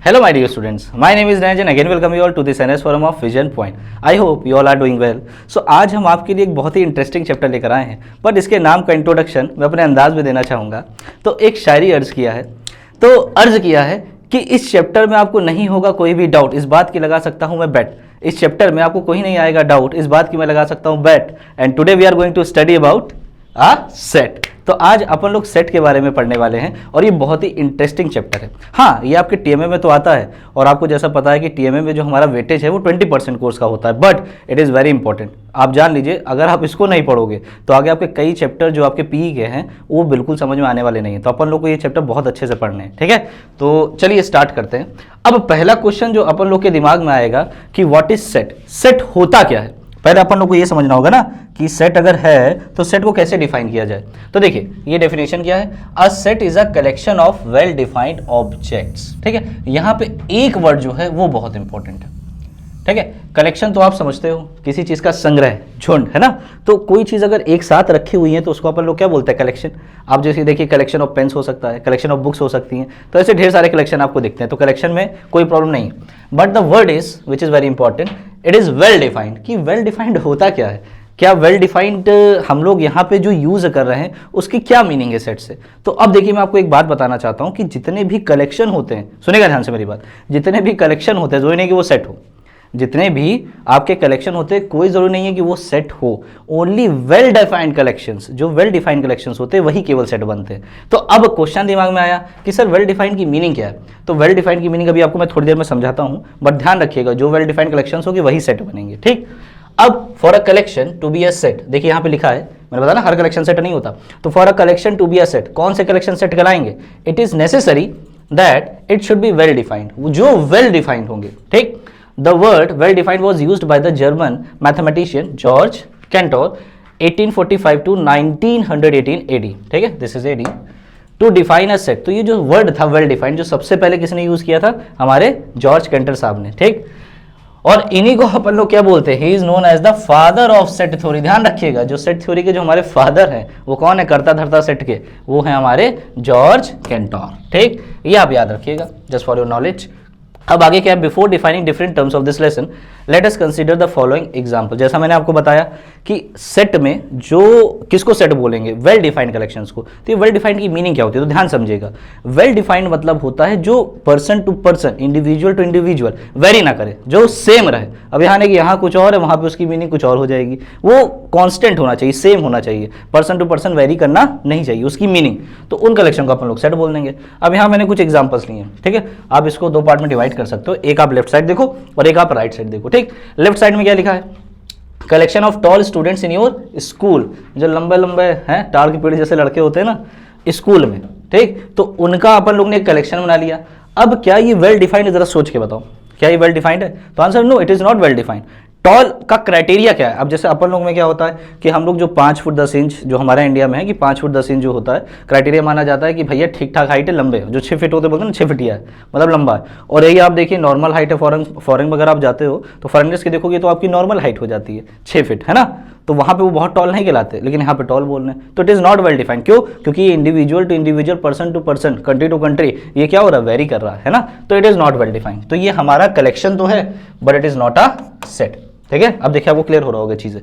Hello my dear students, my name is Ranjan. Again welcome you all to this NS forum of Vision Point. I hope you all are doing well. So आज हम आपके लिए एक बहुत ही interesting chapter लेकर आए हैं, but इसके नाम का इंट्रोडक्शन मैं अपने अंदाज में देना चाहूँगा। तो एक शायरी अर्ज किया है कि इस चैप्टर में आपको नहीं होगा कोई भी डाउट, इस बात की लगा सकता हूँ मैं बैट। इस चैप्टर में आपको कोई नहीं आएगा डाउट, इस बात की मैं लगा सकता हूँ bat. And today we are going to study about set. तो आज अपन लोग सेट के बारे में पढ़ने वाले हैं और ये बहुत ही इंटरेस्टिंग चैप्टर है। हाँ, ये आपके टीएमए में तो आता है और आपको जैसा पता है कि टीएमए में जो हमारा वेटेज है वो 20% कोर्स का होता है, but it is very important. आप जान लीजिए, अगर आप इसको नहीं पढ़ोगे तो आगे आपके कई चैप्टर जो आपके पीई के हैं वो बिल्कुल समझ में आने वाले नहीं है। तो अपन लोग को ये चैप्टर बहुत अच्छे से पढ़ने हैं, ठीक है। तो चलिए स्टार्ट करते हैं। अब पहला क्वेश्चन जो अपन लोग के दिमाग में आएगा कि व्हाट इज सेट, सेट होता क्या है। पहले अपन लोग को ये समझना होगा ना कि सेट अगर है तो सेट को कैसे डिफाइन किया जाए। तो देखिए ये डेफिनेशन क्या है, a set is a collection of well defined objects. ठीक है, यहाँ पे एक वर्ड जो है वो बहुत इंपॉर्टेंट है। ठीक है, कलेक्शन तो आप समझते हो, किसी चीज का संग्रह, झुंड, है ना। तो कोई चीज अगर एक साथ रखी हुई है तो उसको अपन लोग क्या बोलते हैं, कलेक्शन। आप जैसे देखिए कलेक्शन ऑफ पेन्स हो सकता है, कलेक्शन ऑफ बुक्स हो सकती हैं, तो ऐसे ढेर सारे कलेक्शन आपको दिखते हैं। तो कलेक्शन में कोई प्रॉब्लम नहीं है, but the word is which is very important, it is well defined. कि वेल डिफाइंड होता क्या है, क्या वेल डिफाइंड हम लोग यहाँ पे जो यूज कर रहे हैं उसकी क्या मीनिंग है सेट से। तो अब देखिए मैं आपको एक बात बताना चाहता हूँ कि जितने भी कलेक्शन होते हैं, सुनेगा ध्यान से मेरी बात, जितने भी कलेक्शन होते हैं जरूरी नहीं कि वो सेट हो, जितने भी आपके कलेक्शन होते हैं कोई जरूरी नहीं है कि वो सेट हो। ओनली वेल डिफाइंड कलेक्शंस, जो वेल डिफाइंड कलेक्शंस होते हैं वही केवल सेट बनते हैं। तो अब क्वेश्चन दिमाग में आया कि सर वेल डिफाइंड की मीनिंग क्या है। तो वेल डिफाइंड की मीनिंग अभी आपको मैं थोड़ी देर में समझाता हूं, बट ध्यान रखिएगा जो वेल डिफाइंड कलेक्शंस होगी वही सेट बनेंगे, ठीक। अब for a collection to be a set, देखिए यहाँ पे लिखा है, मैंने बताया ना हर कलेक्शन सेट नहीं होता। तो for a collection to be a set, कौन से कलेक्शन सेट कहलाएंगे, it is necessary that it should be well defined, जो वेल डिफाइंड होंगे, ठीक। The word well defined was used by the German mathematician George Cantor 1845 to 1918 AD, ठीक है, this is AD, to define a set। तो ये जो word था well defined, जो सबसे पहले किसने यूज किया था, हमारे जॉर्ज कैंटर साहब ने, ठीक। और इन्हीं को अपन लोग क्या बोलते हैं, he is known as the father of set theory. ध्यान रखिएगा, जो सेट थ्योरी के जो हमारे फादर हैं वो कौन है, करता धरता सेट के, वो है हमारे जॉर्ज कैंटर, ठीक। ये आप याद रखिएगा जस्ट फॉर योर नॉलेज। अब आगे क्या है, before defining different terms of this lesson let us consider the following example. जैसा मैंने आपको बताया कि सेट में जो किसको सेट बोलेंगे, वेल डिफाइंड कलेक्शंस को। तो ये वेल डिफाइंड की मीनिंग क्या होती है, तो ध्यान समझिएगा। वेल डिफाइंड मतलब होता है जो person to person, individual to individual vary ना करे, जो सेम रहे। अब यहाँ नहीं कि यहाँ कुछ और है वहाँ पे उसकी मीनिंग कुछ और हो जाएगी, वो कॉन्स्टेंट होना चाहिए, सेम होना चाहिए, पर्सन टू पर्सन वेरी करना नहीं चाहिए उसकी मीनिंग। तो उन कलेक्शन को अपन लोग सेट बोल देंगे। अब यहाँ मैंने कुछ एग्जाम्पल्स लिए हैं, ठीक है। आप इसको दो पार्ट में डिवाइड कर सकते हो, एक आप लेफ्ट साइड देखो और एक आप राइट साइड देखो, ठीक। लेफ्ट साइड में क्या लिखा है, collection of tall students in your school, जो लंबे लंबे हैं टाल की पीढ़ी जैसे लड़के होते हैं ना स्कूल में, ठीक। तो उनका अपन लोग ने एक कलेक्शन बना लिया। अब क्या ये वेल डिफाइंड है, जरा सोच के बताओ, क्या ये वेल डिफाइंड है। तो answer no, it is not well defined. Tall का क्राइटेरिया क्या है, अब जैसे अपन लोग में क्या होता है कि हम लोग जो 5 फुट 10 इंच जो हमारे इंडिया में है कि 5 फुट 10 इंच जो होता है क्राइटेरिया माना जाता है कि भैया ठीक ठाक हाइट है, लंबे, जो 6 फीट होते बोलते हैं ना 6 फीटिया है, मतलब लंबा है। और यही आप देखिए नॉर्मल हाइट है, फॉरेन वगैरह आप जाते हो तो फॉरेनर्स की देखोगे तो आपकी नॉर्मल हाइट हो जाती है 6 फीट, है ना। तो वहाँ पे वो बहुत टॉल नहीं कहलाते, लेकिन यहाँ पे टॉल बोल रहे हैं। तो it is not well defined, क्यों, क्योंकि ये individual to individual, person to person, country to country, ये क्या हो रहा है, वेरी कर रहा है ना। तो it is not well defined. तो ये हमारा कलेक्शन तो है but it is not a set, ठीक है। अब देखिए आपको क्लियर हो रहा होगा चीजें।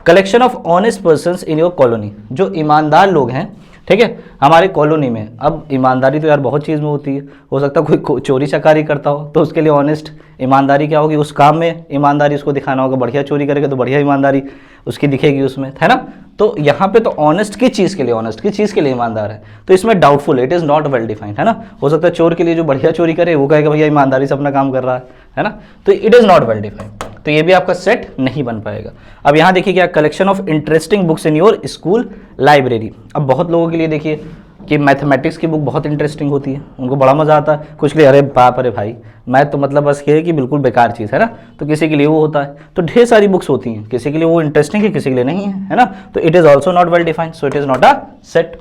Collection of honest persons in your colony, जो ईमानदार लोग हैं, ठीक है, हमारे कॉलोनी में। अब ईमानदारी तो यार बहुत चीज़ में होती है, हो सकता है कोई चोरी चकारी करता हो तो उसके लिए ऑनेस्ट ईमानदारी क्या होगी, उस काम में ईमानदारी उसको दिखाना होगा। बढ़िया चोरी करेगा तो बढ़िया ईमानदारी उसकी दिखेगी उसमें, है ना। तो यहाँ पे तो ऑनेस्ट की चीज़ के लिए, ऑनेस्ट की चीज़ के लिए ईमानदार है, तो इसमें doubtful, it is not well defined, है ना। हो सकता है चोर के लिए जो बढ़िया चोरी करे वो कहेगा भैया ईमानदारी से अपना काम कर रहा है ना। तो it is not well defined, तो ये भी आपका सेट नहीं बन पाएगा। अब यहाँ देखिए क्या, collection of interesting books in your school library. अब बहुत लोगों के लिए देखिए कि मैथमेटिक्स की बुक बहुत इंटरेस्टिंग होती है, उनको बड़ा मजा आता है। कुछ के लिए अरे बाप अरे भाई मैथ तो मतलब बस ये है कि बिल्कुल बेकार चीज़ है ना। तो किसी के लिए वो होता है, तो ढेर सारी बुक्स होती हैं, किसी के लिए वो इंटरेस्टिंग है, किसी के लिए नहीं है ना। तो it is also not well defined, so it is not a set.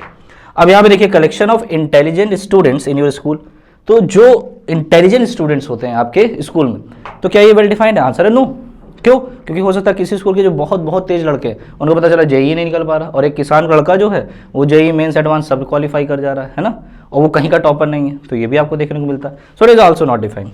अब यहाँ पे देखिए collection of intelligent students in your school, तो जो इंटेलिजेंट स्टूडेंट्स होते हैं आपके स्कूल में, तो क्या ये वेल डिफाइंड है, आंसर है नो। क्यों? क्योंकि हो सकता है किसी स्कूल के जो बहुत बहुत तेज लड़के हैं उनको पता चला जेईई नहीं निकल पा रहा, और एक किसान लड़का जो है वो जेईई मेंस एडवांस सब क्वालिफाई कर जा रहा है ना, और वो कहीं का टॉपर नहीं है, तो ये भी आपको देखने को मिलता है। So it is also not defined,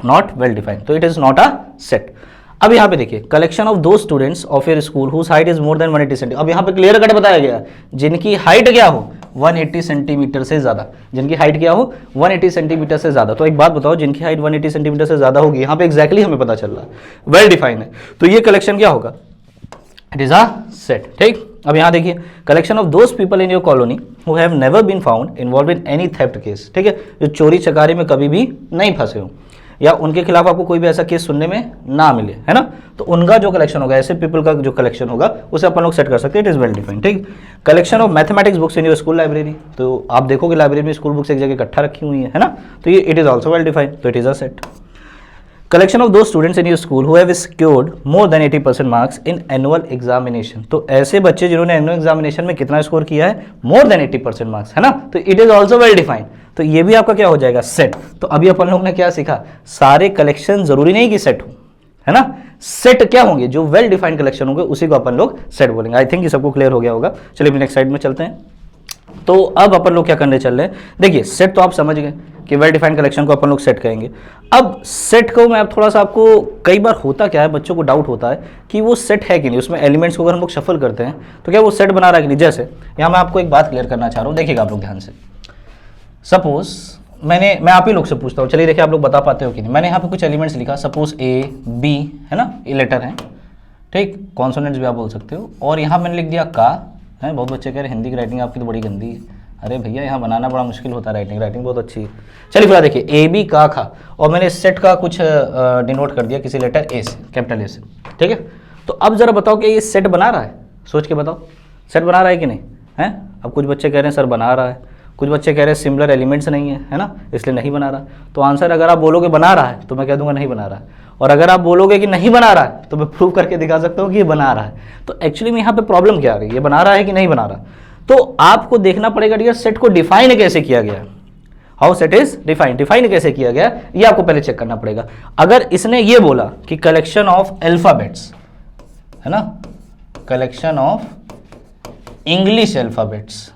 not well defined, तो it is not a set. अब यहाँ पे देखिए, कलेक्शन ऑफ दो students of your school whose height is more than 180 centimetre. अब यहाँ पे क्लियर कट बताया गया जिनकी हाइट क्या हो 180 सेंटीमीटर से ज्यादा, जिनकी हाइट क्या हो 180 सेंटीमीटर से ज्यादा। तो एक बात बताओ, जिनकी हाइट 180 सेंटीमीटर से ज्यादा होगी, यहाँ पे एग्जैक्टली हमें पता चल रहा है, वेल डिफाइंड है, तो ये कलेक्शन क्या होगा, इट इज अ सेट। ठीक, अब यहाँ देखिए, collection of those people in your colony who have never been found involve in any theft case. ठीक है, जो चोरी चकारी में कभी भी नहीं फंसे हो, या उनके खिलाफ आपको कोई भी ऐसा केस सुनने में ना मिले, है ना, तो उनका जो कलेक्शन होगा, ऐसे पीपल का जो कलेक्शन होगा उसे अपन लोग सेट कर सकते हैं, इट इज वेल डिफाइंड। ठीक, collection of mathematics books in your school library, तो आप देखोगे लाइब्रेरी में स्कूल बुक्स एक जगह इकट्ठा रखी हुई है ना, तो ये it is also well defined, तो it is a set. Collection of दो students in your school who have scored more than 80% marks in annual examination, तो ऐसे बच्चे जिन्होंने एनुअल एग्जामिनेशन में कितना स्कोर किया है, मोर देन 80% मार्क्स, है ना, तो it is also well defined, तो ये भी आपका क्या हो जाएगा, सेट। तो अभी अपन लोग ने क्या सीखा, सारे कलेक्शन जरूरी नहीं कि सेट हो, है ना, सेट क्या होंगे, जो वेल डिफाइंड कलेक्शन होंगे उसी को अपन लोग सेट बोलेंगे। आई थिंक ये सबको क्लियर हो गया होगा। चलिए नेक्स्ट साइड में चलते हैं। तो अब अपन लोग क्या करने चल रहे हैं, देखिए सेट तो आप समझ गए कि वेल डिफाइंड कलेक्शन को अपन लोग सेट कहेंगे। अब सेट को मैं अब थोड़ा सा आपको, कई बार होता क्या है, बच्चों को डाउट होता है कि वो सेट है कि नहीं, उसमें एलिमेंट्स को अगर हम लोग शफल करते हैं तो क्या वो सेट बना रहा है कि नहीं। जैसे यहाँ मैं आपको एक बात क्लियर करना चाह रहा हूँ, देखिएगा आप लोग ध्यान से। सपोज मैं आप ही लोग से पूछता हूँ, चलिए देखिए आप लोग बता पाते हो कि नहीं। मैंने यहाँ पे कुछ एलिमेंट्स लिखा, सपोज ए बी, है ना, ये लेटर है, ठीक, कॉन्सोनेंट्स भी आप बोल सकते हो, और यहाँ मैंने लिख दिया का, है। बहुत बच्चे कह रहे हिंदी की राइटिंग आपकी तो बड़ी गंदी है, अरे भैया यहाँ बनाना बड़ा मुश्किल होता है, राइटिंग बहुत अच्छी है। चलिए फिर देखिए, ए बी का खा, और मैंने सेट का कुछ डिनोट कर दिया किसी लेटर ए से, कैपिटल ए से, ठीक है। तो अब जरा बताओ कि ये सेट बना रहा है, सोच के बताओ, सेट बना रहा है कि नहीं, है। अब कुछ बच्चे कह रहे हैं सर बना रहा है, कुछ बच्चे कह रहे हैं सिमिलर एलिमेंट्स नहीं है ना, इसलिए नहीं बना रहा। तो आंसर अगर आप बोलोगे बना रहा है तो मैं कह दूंगा नहीं बना रहा है, और अगर आप बोलोगे कि नहीं बना रहा है तो मैं प्रूव करके दिखा सकता हूँ कि ये बना रहा है। तो एक्चुअली में यहाँ पे प्रॉब्लम क्या आ रही है, ये बना रहा है कि नहीं बना रहा। तो आपको देखना पड़ेगा डियर, सेट को डिफाइन कैसे किया गया, हाउ सेट इज डिफाइन कैसे किया गया, ये आपको पहले चेक करना पड़ेगा। अगर इसने ये बोला कि कलेक्शन ऑफ अल्फाबेट्स, है ना, कलेक्शन ऑफ इंग्लिश अल्फाबेट्स,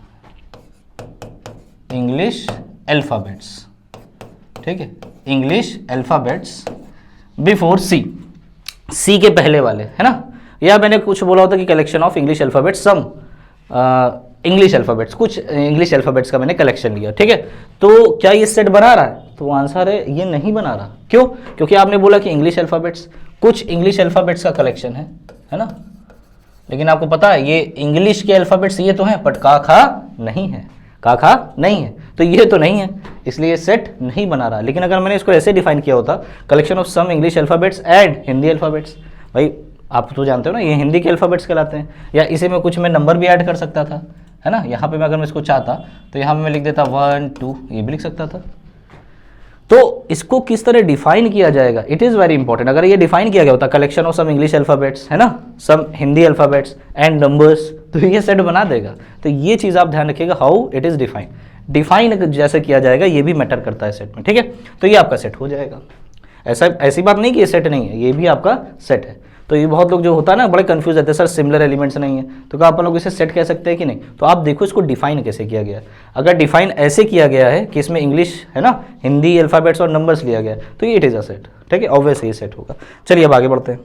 ठीक है, इंग्लिश अल्फाबेट्स बिफोर सी के पहले वाले, है ना, या मैंने कुछ बोला होता कि collection of English alphabets, some English alphabets, कुछ इंग्लिश अल्फाबेट्स का मैंने कलेक्शन लिया, ठीक है। तो क्या ये सेट बना रहा है, तो आंसर है ये नहीं बना रहा। क्यों? क्योंकि आपने बोला कि इंग्लिश अल्फाबेट्स, कुछ इंग्लिश अल्फाबेट्स का कलेक्शन है ना, लेकिन आपको पता है ये इंग्लिश के अल्फाबेट्स ये तो हैं, बट का खा नहीं है, का खा नहीं है, तो ये तो नहीं है, इसलिए सेट नहीं बना रहा। लेकिन अगर मैंने इसको ऐसे डिफाइन किया होता, collection of some English alphabets and Hindi alphabets, भाई आप तो जानते हो ना ये हिंदी के अल्फाबेट्स कहलाते हैं, या इसी में कुछ मैं नंबर भी ऐड कर सकता था, है ना। यहाँ पे मैं अगर मैं इसको चाहता तो यहाँ मैं लिख देता 1 2, ये भी लिख सकता था। तो इसको किस तरह डिफाइन किया जाएगा, इट इज़ वेरी इंपॉर्टेंट। अगर ये डिफाइन किया गया होता collection of some English alphabets, है ना, some Hindi alphabets and numbers, तो ये सेट बना देगा। तो ये चीज़ आप ध्यान रखिएगा, हाउ इट इज़ डिफाइन जैसे किया जाएगा, ये भी मैटर करता है सेट में, ठीक है। तो ये आपका सेट हो जाएगा। ऐसी बात नहीं कि ये सेट नहीं है, ये भी आपका सेट है। तो ये बहुत लोग जो होता है ना बड़े कंफ्यूज रहते हैं, सर सिमिलर एलिमेंट्स नहीं है, तो क्या अपन लोग इसे सेट कह सकते हैं कि नहीं। तो आप देखो इसको डिफाइन कैसे किया गया है। अगर डिफाइन ऐसे किया गया है कि इसमें इंग्लिश, है ना, हिंदी अल्फाबेट्स और नंबर्स लिया गया है, तो ये इट इज़ अ सेट, ठीक है, ऑब्वियसली ये सेट होगा। चलिए अब आगे बढ़ते हैं।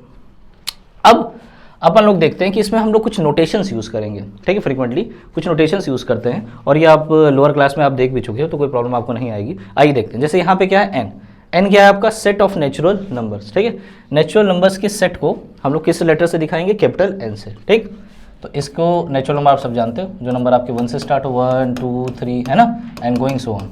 अब अपन लोग देखते हैं कि इसमें हम लोग कुछ नोटेशंस यूज़ करेंगे, ठीक है, फ्रीक्वेंटली कुछ नोटेशंस यूज़ करते हैं, और ये आप लोअर क्लास में आप देख भी चुके हो, तो कोई प्रॉब्लम आपको नहीं आएगी। आइए देखते हैं। जैसे यहाँ पे क्या है, एन क्या है आपका, सेट ऑफ नेचुरल नंबर्स, ठीक है। नेचुरल नंबर्स के सेट को हम लोग किस लेटर से दिखाएंगे, कैपिटल एन से, ठीक। तो इसको नेचुरल नंबर आप सब जानते हो, जो नंबर आपके 1 से स्टार्ट हो, 1 2 3, है ना, एंड गोइंग सो ऑन,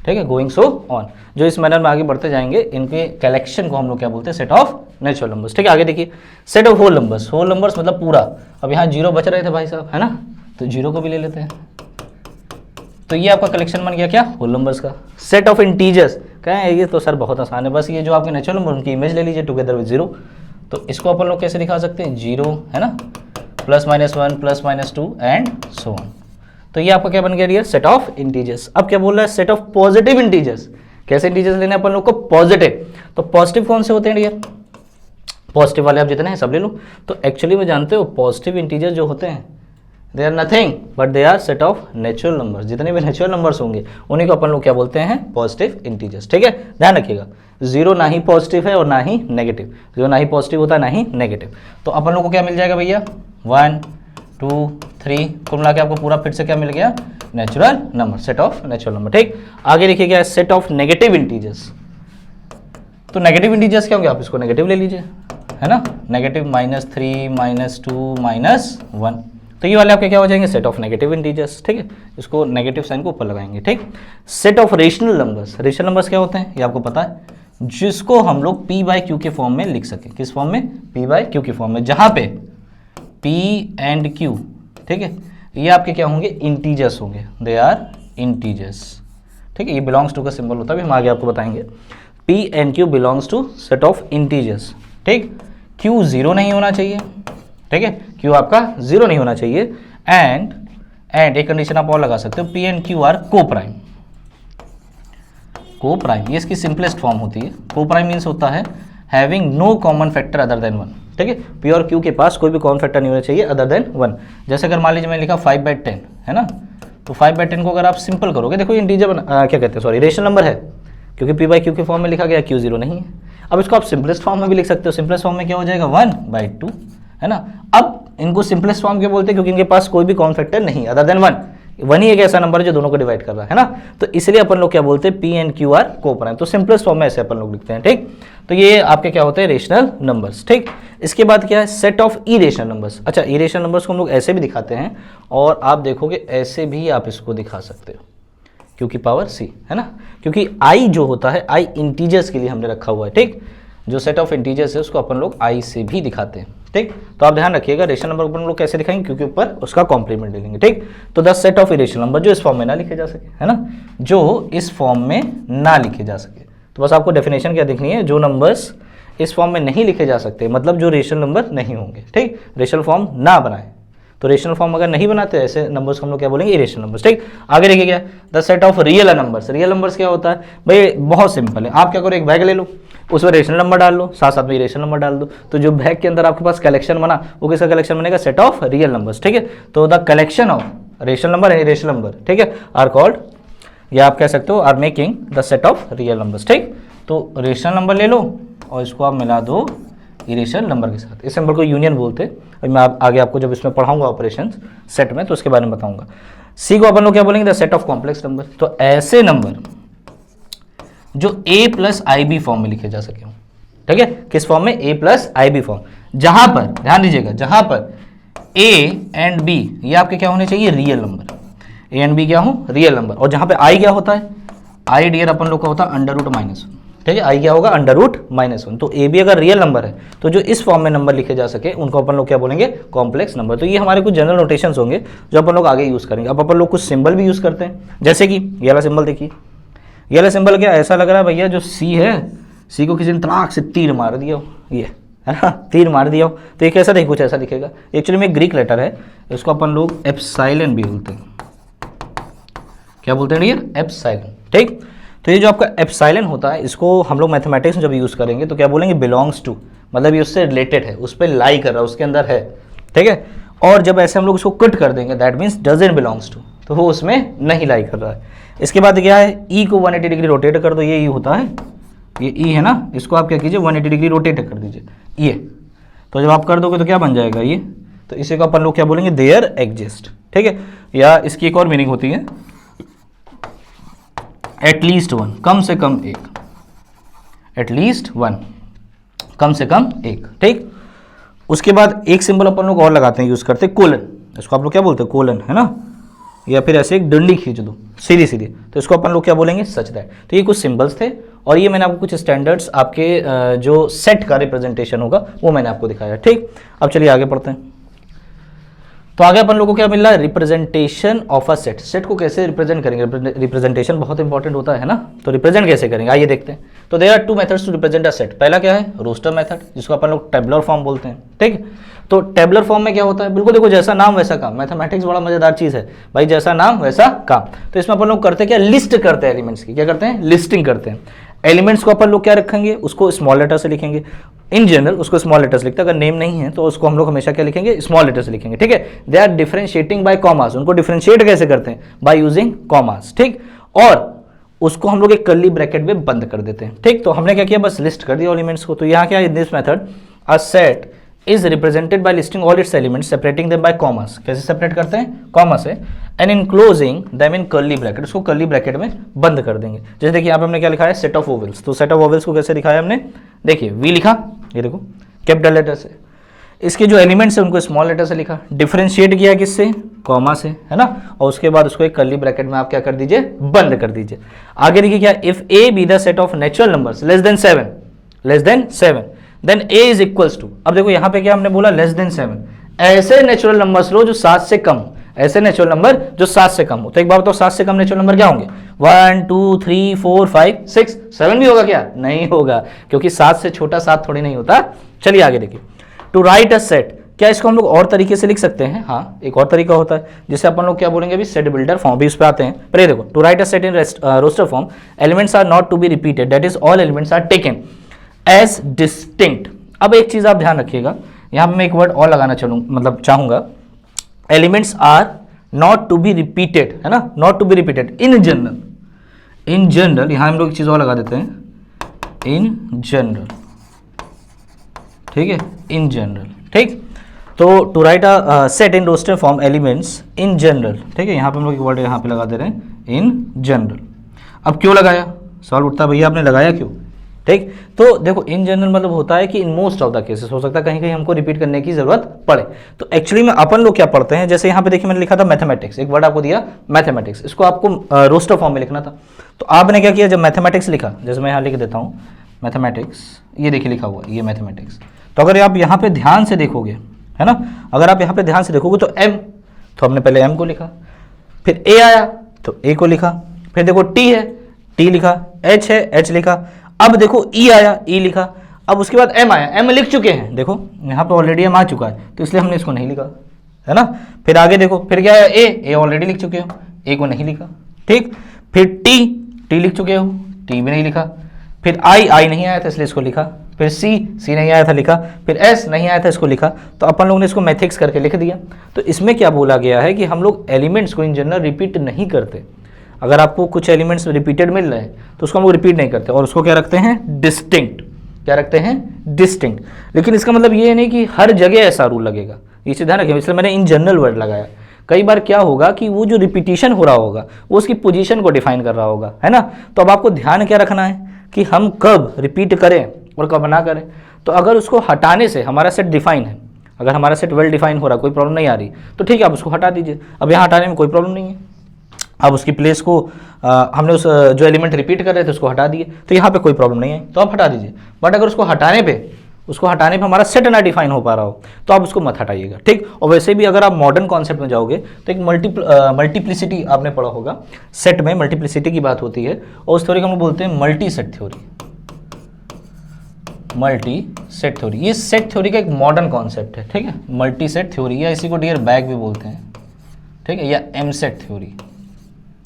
ठीक है, गोइंग सो ऑन। जो इस मैनर में आगे बढ़ते जाएंगे, इनके कलेक्शन को हम लोग क्या बोलते हैं, सेट ऑफ नेचुरल नंबर्स, ठीक है। आगे देखिए, सेट ऑफ होल नंबर्स मतलब पूरा। अब यहाँ 0 बच रहे थे भाई साहब, है ना, तो 0 को भी ले लेते हैं, तो ये आपका कलेक्शन बन गया क्या, होल नंबर्स का। सेट ऑफ इंटीजर्स, कहें ये तो सर बहुत आसान है, बस ये जो आपके नेचुरल नंबर उनकी इमेज ले लीजिए टुगेदर विद 0, तो इसको अपन लोग कैसे दिखा सकते हैं, 0, है ना, +-1 +-2 एंड सो ऑन। तो ये आपका क्या बन गया, सेट ऑफ इंटीजर्स। अब क्या बोल रहा है, सेट ऑफ पॉजिटिव इंटीजर्स। कैसे इंटीजर्स लेने अपन लोग को, पॉजिटिव। तो पॉजिटिव कौन से होते हैं डियर, पॉजिटिव वाले आप जितने हैं सब ले लो। तो एक्चुअली में जानते हो पॉजिटिव इंटीजर जो होते हैं they are nothing but they are set of natural numbers. जितने भी नेचुरल नंबर्स होंगे उन्हीं को अपन लोग क्या बोलते हैं, पॉजिटिव इंटीजर्स। ठीक है, ध्यान रखिएगा, जीरो ना ही पॉजिटिव है और ना ही नेगेटिव, जीरो ना ही पॉजिटिव होता है ना ही नेगेटिव। तो अपन लोग को क्या मिल जाएगा भैया, 1 2 3, कुल मिला के आपको पूरा फिर से क्या मिल गया, natural number, set of natural number. ठीक, आगे लिखिए क्या है, सेट ऑफ नेगेटिव इंटीजर्स। तो नेगेटिव इंटीजर्स क्या होंगे, आप इसको नेगेटिव ले लीजिए, है ना, नेगेटिव -3 -2 -1। तो ये वाले आपके क्या हो जाएंगे, सेट ऑफ नेगेटिव इंटीजर्स। ठीक है, इसको नेगेटिव साइन को ऊपर लगाएंगे। ठीक, set of rational numbers. Rational numbers क्या होते हैं ये आपको पता है, जिसको हम लोग p/q के फॉर्म में लिख सकें। किस फॉर्म में, p/q के फॉर्म में, जहां पे p एंड q, ठीक है, ये आपके क्या होंगे, इंटीजर्स होंगे, दे आर इंटीजर्स। ठीक है, ये बिलोंग्स टू का सिंबल होता है, हम आगे आपको बताएंगे। p and q belongs to set of integers. ठीक, q 0 नहीं होना चाहिए, ठीक है, q आपका 0 नहीं होना चाहिए। एंड एक कंडीशन आप और लगा सकते हो, p एंड q आर को प्राइम। को प्राइम ये इसकी सिंपलेस्ट फॉर्म होती है। को प्राइम मीन्स होता है having no common factor other than 1। ठीक है, p और q के पास कोई भी कॉमन फैक्टर नहीं होना चाहिए अदर देन 1। जैसे अगर मान लीजिए मैंने लिखा 5/10 है ना, तो 5/10 को अगर आप सिंपल करोगे, देखो इंटीजर क्या कहते हैं, सॉरी, रेशनल नंबर है, क्योंकि p/q के फॉर्म में लिखा गया, q 0 नहीं है। अब इसको आप सिंपलेस्ट फॉर्म में भी लिख सकते हो। सिंपलेस्ट फॉर्म में क्या हो जाएगा, 1/2, है ना। अब इनको सिंपलेस्ट फॉर्म क्यों बोलते हैं, क्योंकि इनके पास कोई भी कॉमन फैक्टर नहीं अदर देन 1। 1 ही एक ऐसा नंबर है जो दोनों को डिवाइड कर रहा है ना, तो इसलिए अपन लोग क्या बोलते हैं, p एंड q आर को प्राइम। तो सिंपलेस्ट फॉर्म में ऐसे अपन लोग लिखते हैं। ठीक, तो ये आपके क्या होते हैं, रेशनल नंबर्स। ठीक, इसके बाद क्या है, सेट ऑफ इरेशनल नंबर्स। अच्छा, इरेशनल नंबर्स को हम लोग ऐसे भी दिखाते हैं, और आप देखोगे ऐसे भी आप इसको दिखा सकते हो, क्योंकि पावर c, है ना, क्योंकि i जो होता है, i इंटीजर्स के लिए हमने रखा हुआ है। ठीक, जो सेट ऑफ इंटीजर्स है उसको अपन लोग i से भी दिखाते हैं। ठीक, तो आप ध्यान रखिएगा, रेशनल नंबर अपन लोग कैसे दिखाएंगे, क्योंकि ऊपर उसका कॉम्प्लीमेंट ले लेंगे। ठीक, तो 10 सेट ऑफ इरेशनल नंबर जो इस फॉर्म में ना लिखे जा सके, है ना, जो इस फॉर्म में ना लिखे जा सके। तो बस आपको डेफिनेशन क्या दिखनी है, जो नंबर्स इस फॉर्म में नहीं लिखे जा सकते, मतलब जो रेशनल नंबर नहीं होंगे। ठीक, रेशनल फॉर्म ना बनाए, तो रेशनल फॉर्म अगर नहीं बनाते ऐसे नंबर्स को हम लोग क्या बोलेंगे, इरेशनल नंबर्स। ठीक, आगे देखिए क्या, the set of real numbers. Real numbers क्या होता है भाई, बहुत सिंपल है, आप क्या करो, एक बैग ले लो, उसमें रेशनल नंबर डाल लो, साथ साथ में इरेशनल नंबर डाल दो, तो जो बैग के अंदर आपके पास कलेक्शन बना, वो किसका कलेक्शन बनेगा, सेट ऑफ रियल नंबर्स। ठीक है, तो the collection of rational number and irrational number, ठीक है, आर कॉल्ड, या आप कह सकते हो are making the set of real numbers. ठीक, तो रेशनल नंबर ले लो और इसको आप मिला दो इरेशनल नंबर के साथ, इस सिंबल को यूनियन बोलते हैं। और मैं आगे आपको जब इसमें पढ़ाऊंगा ऑपरेशन सेट में, तो उसके बारे में बताऊंगा। सी को अपन लोग क्या बोलेंगे, the set of complex number. तो ऐसे नंबर जो a + ib फॉर्म में लिखे जा सके, ठीक है, किस फॉर्म में, a + ib फॉर्म, जहां पर ध्यान दीजिएगा, जहां पर a एंड b ये आपके क्या होने चाहिए, real number, a and b क्या हो, रियल नंबर। और जहां पे i क्या होता है, i डियर अपन लोग का होता है √-1, ठीक है, i क्या होगा, √-1। तो a भी अगर रियल नंबर है, तो जो इस फॉर्म में नंबर लिखे जा सके उनको अपन लोग क्या बोलेंगे, कॉम्प्लेक्स नंबर। तो ये हमारे कुछ जनरल नोटेशंस होंगे जो अपन लोग आगे यूज करेंगे। अब अपन लोग कुछ सिंबल भी यूज करते हैं, जैसे कि ये वाला सिंबल देखिए, ये वाला सिंबल क्या ऐसा लग रहा है भैया, जो सी है, सी को किसी ने तड़ाक से तीर मार दिया हो, ये है ना, तीर मार दिया हो, तो ये कैसा देखिए, कुछ ऐसा दिखेगा। एक्चुअली में ग्रीक लेटर है, इसको अपन लोग एप्सिलॉन भी बोलते हैं। क्या बोलते हैं डियर, एप्सिलॉन। ठीक, तो ये जो आपका एप्सिलॉन होता है, इसको हम लोग मैथमेटिक्स में जब यूज़ करेंगे तो क्या बोलेंगे, बिलोंग्स टू, मतलब ये उससे रिलेटेड है, उस पर लाई कर रहा है, उसके अंदर है। ठीक है, और जब ऐसे हम लोग उसको कट कर देंगे, that means doesn't belongs to, तो वो उसमें नहीं लाई कर रहा है। इसके बाद क्या है, ई को 180 डिग्री रोटेट कर दो, ये ई होता है, ये ई है ना, इसको आप क्या कीजिए, 180 डिग्री रोटेट कर दीजिए ये। तो जब आप कर दोगे तो क्या बन जाएगा ये, तो इसी को अपन लोग क्या बोलेंगे, देयर एग्जिस्ट। ठीक है, या इसकी एक और मीनिंग होती है, एटलीस्ट 1, कम से कम एक, एटलीस्ट 1, कम से कम एक। ठीक, उसके बाद एक सिंबल अपन लोग और लगाते हैं, यूज करते हैं, कोलन। इसको आप लोग क्या बोलते हैं, कोलन, है ना, या फिर ऐसे एक डंडी खींच दो सीधी सीधी, तो इसको अपन लोग क्या बोलेंगे, सच दैट। तो ये कुछ सिंबल्स थे, और ये मैंने आपको कुछ स्टैंडर्ड्स आपके जो सेट का रिप्रेजेंटेशन होगा वो मैंने आपको दिखाया। ठीक, अब चलिए आगे पढ़ते हैं। तो आगे अपन लोगों को क्या मिल रहा है, representation of a set. Set को कैसे रिप्रेजेंट करेंगे, रिप्रेजेंटेशन बहुत इंपॉर्टेंट होता है ना, तो रिप्रेजेंट कैसे करेंगे, आइए देखते हैं। तो there are 2 methods to represent a set. पहला क्या है, रोस्टर मेथड, जिसको अपन लोग टेबुलर फॉर्म बोलते हैं। ठीक, तो टेबुलर फॉर्म में क्या होता है, बिल्कुल देखो, जैसा नाम वैसा काम। मैथमेटिक्स बड़ा मजेदार चीज है भाई, जैसा नाम वैसा काम। तो इसमें अपन लोग करते क्या, लिस्ट करते हैं एलिमेंट्स की, क्या करते हैं, लिस्टिंग करते हैं। एलिमेंट्स को अपन लोग क्या रखेंगे, उसको स्मॉल लेटर से लिखेंगे, इन जनरल उसको स्मॉल लेटर्स लिखते हैं, अगर नेम नहीं है तो उसको हम लोग हमेशा क्या लिखेंगे, स्मॉल लेटर्स लिखेंगे, ठीक है। They are differentiating by commas, उनको डिफरेंशिएट कैसे करते हैं, बाय यूजिंग कॉमास, ठीक। और उसको हम लोग एक कर्ली ब्रैकेट में बंद कर देते हैं, ठीक। तो हमने क्या किया, बस लिस्ट कर दिया एलिमेंट्स को। तो यहाँ क्या है, this method a set is represented by listing all it's elements separating them by commas. कैसे सेपरेट करते हैं, कॉमा से, and enclosing them in curly bracket, उसको कर्ली ब्रैकेट में बंद कर देंगे। जैसे देखिए यहाँ पे हमने क्या लिखा है, सेट ऑफ वोवेल्स। तो सेट ऑफ वोवेल्स को कैसे दिखाया हमने, देखिए वी लिखा, ये देखो कैपिटल लेटर से, इसके जो एलिमेंट्स है उनको स्मॉल लेटर से लिखा, डिफरेंशिएट किया किससे, कॉमा से, है ना। और उसके बाद उसको एक कर्ली ब्रैकेट में आप क्या कर दीजिए, बंद कर दीजिए। आगे देखिए क्या, if A B the set of natural numbers less than 7 then A is equals to, अब देखो यहाँ पे क्या हमने बोला, लेस देन 7, ऐसे नेचुरल नंबर्स लो जो 7 से कम हो, ऐसे नेचुरल नंबर जो 7 से कम हो। तो एक बार बताओ 7 से कम नेचुरल नंबर क्या होंगे, 1 2 3 4 5 6 7 भी होगा क्या, नहीं होगा, क्योंकि 7 से छोटा 7 थोड़ी नहीं होता। चलिए आगे देखिए, टू राइट अ सेट, क्या इसको हम लोग और तरीके से लिख सकते हैं, हाँ एक और तरीका होता है, जिसे अपन लोग क्या बोलेंगे अभी, सेट बिल्डर फॉर्म, भी उस पर आते हैं। पर ये देखो, to write a set in roster form, elements are not to be repeated, that is all elements are taken as distinct. अब एक चीज आप ध्यान रखिएगा, यहां पे मैं एक वर्ड और लगाना चाहूंगा, elements are not to be repeated, है ना, not to be repeated in general, यहां हम लोग एक चीज और लगा देते हैं, इन जनरल, ठीक है, इन जनरल, ठीक। तो to write a set in roster form elements in general, ठीक है, यहाँ पे हम लोग एक वर्ड यहाँ पे लगा दे रहे हैं, इन जनरल। अब क्यों लगाया, सवाल उठता है भैया आपने लगाया क्यों, ठीक। तो देखो इन जनरल मतलब होता है कि in most of the cases, हो सकता है कहीं कहीं हमको रिपीट करने की जरूरत पड़े। तो एक्चुअली में अपन लोग क्या पढ़ते हैं, जैसे यहाँ पे देखिए मैंने लिखा था मैथमेटिक्स, एक वर्ड आपको दिया मैथमेटिक्स, इसको आपको रोस्टर फॉर्म में लिखना था। तो आपने क्या किया, जब मैथमेटिक्स लिखा, जैसे मैं यहाँ लिख देता हूँ मैथमेटिक्स, ये देखिए लिखा हुआ ये मैथमेटिक्स। तो अगर आप यहाँ पे ध्यान से देखोगे, है ना, अगर आप यहाँ पे ध्यान से देखोगे तो एम, तो हमने पहले एम को लिखा, फिर ए आया तो ए को लिखा, फिर देखो टी है टी लिखा, एच है एच लिखा, अब देखो ई आया ई लिखा, अब उसके बाद एम आया, एम लिख चुके हैं, देखो यहाँ पे ऑलरेडी एम आ चुका है तो इसलिए हमने इसको नहीं लिखा, है ना। फिर आगे देखो, फिर क्या है, ए ऑलरेडी लिख चुके हो, ए को नहीं लिखा, ठीक। फिर टी लिख चुके हो, टी भी नहीं लिखा। फिर आई नहीं आया था इसलिए इसको लिखा। फिर सी नहीं आया था लिखा। फिर एस नहीं आया था इसको लिखा। तो अपन लोगों ने इसको मैथिक्स करके लिख दिया। तो इसमें क्या बोला गया है कि हम लोग एलिमेंट्स को इन जनरल रिपीट नहीं करते। अगर आपको कुछ एलिमेंट्स रिपीटेड मिल रहे हैं तो उसको हम लोग रिपीट नहीं करते और उसको क्या रखते हैं, डिस्टिंक्ट। क्या रखते हैं, डिस्टिंक्ट। लेकिन इसका मतलब ये नहीं कि हर जगह ऐसा रूल लगेगा, इसे ध्यान रखें, इसलिए मैंने इन जनरल वर्ड लगाया। कई बार क्या होगा कि वो जो रिपीटिशन हो रहा होगा वो उसकी पोजीशन को डिफाइन कर रहा होगा, है ना। तो अब आपको ध्यान क्या रखना है कि हम कब रिपीट करें और कब ना करें। तो अगर उसको हटाने से हमारा सेट डिफाइन है, अगर हमारा सेट वेल डिफाइन हो रहा, कोई प्रॉब्लम नहीं आ रही, तो ठीक है आप उसको हटा दीजिए। अब यहाँ हटाने में कोई प्रॉब्लम नहीं है, अब उसकी प्लेस को हमने उस जो एलिमेंट रिपीट कर रहे थे उसको हटा दिए, तो यहाँ पे कोई प्रॉब्लम नहीं है, तो आप हटा दीजिए। बट अगर उसको हटाने पे हमारा सेट ना डिफाइन हो पा रहा हो तो आप उसको मत हटाइएगा, ठीक। और वैसे भी अगर आप मॉडर्न कॉन्सेप्ट में जाओगे तो एक मल्टीप्लिसिटी आपने पढ़ा होगा, सेट में मल्टीप्लिसिटी की बात होती है और उस थ्योरी को हम बोलते हैं multi set theory. Multi set theory, ये सेट थ्योरी का एक मॉडर्न कॉन्सेप्ट है, ठीक है। मल्टी सेट थ्योरी या इसी को डियर बैग भी बोलते हैं, ठीक है, या एम सेट थ्योरी।